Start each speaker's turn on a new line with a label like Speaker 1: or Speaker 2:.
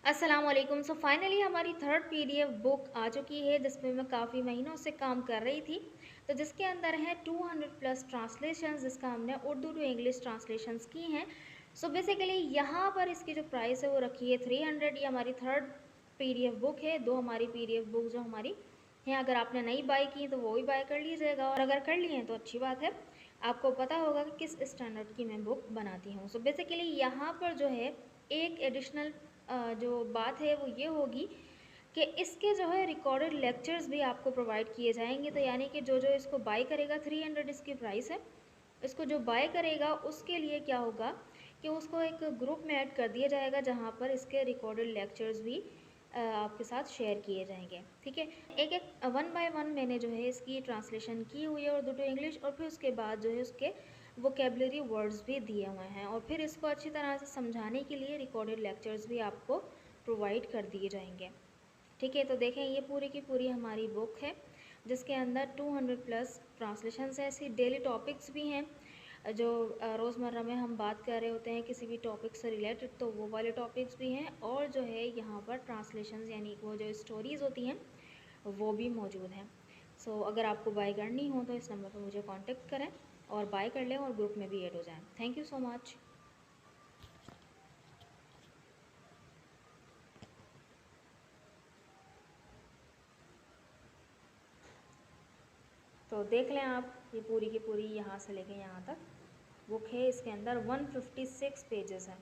Speaker 1: अस्सलाम वालेकुम। So finally हमारी थर्ड पीडीएफ बुक आ चुकी है जिसमें मैं काफ़ी महीनों से काम कर रही थी। तो जिसके अंदर है 200 प्लस ट्रांसलेशंस जिसका हमने उर्दू टू इंग्लिश ट्रांसलेशंस की हैं। सो बेसिकली यहाँ पर इसकी जो प्राइस है वो रखी है 300। ये हमारी थर्ड पीडीएफ बुक है। दो हमारी पीडीएफ बुक जो हमारी हैं, अगर आपने नई बाय की तो वो भी बाय कर लीजिएगा, और अगर कर लिए हैं तो अच्छी बात है। आपको पता होगा कि किस स्टैंडर्ड की मैं बुक बनाती हूँ। सो बेसिकली यहाँ पर जो है एक एडिशनल जो बात है वो ये होगी कि इसके जो है रिकॉर्डेड लेक्चर्स भी आपको प्रोवाइड किए जाएंगे। तो यानी कि जो जो इसको बाय करेगा, 300 इसकी प्राइस है, इसको जो बाय करेगा उसके लिए क्या होगा कि उसको एक ग्रुप में ऐड कर दिया जाएगा जहाँ पर इसके रिकॉर्डेड लेक्चर्स भी आपके साथ शेयर किए जाएंगे। ठीक है, एक एक वन बाय वन मैंने जो है इसकी ट्रांसलेशन की हुई है उर्दू टू इंग्लिश, और फिर उसके बाद जो है उसके वोकेबलरी वर्ड्स भी दिए हुए हैं, और फिर इसको अच्छी तरह से समझाने के लिए रिकॉर्डेड लेक्चर्स भी आपको प्रोवाइड कर दिए जाएंगे। ठीक है, तो देखें ये पूरी की पूरी हमारी बुक है जिसके अंदर 200 प्लस ट्रांसलेशंस है। ऐसी डेली टॉपिक्स भी हैं जो रोज़मर्रा में हम बात कर रहे होते हैं किसी भी टॉपिक से रिलेटेड, तो वो वाले टॉपिक्स भी हैं। और जो है यहाँ पर ट्रांसलेशंस यानी वो जो स्टोरीज़ होती हैं वो भी मौजूद हैं। सो अगर आपको बाय करनी हो तो इस नंबर पर मुझे कांटेक्ट करें और बाय कर लें और ग्रुप में भी ऐड हो जाएं। Thank you so much. तो देख लें आप, ये पूरी की पूरी यहाँ से लेके यहाँ तक बुक है। इसके अंदर 156 पेजेस हैं।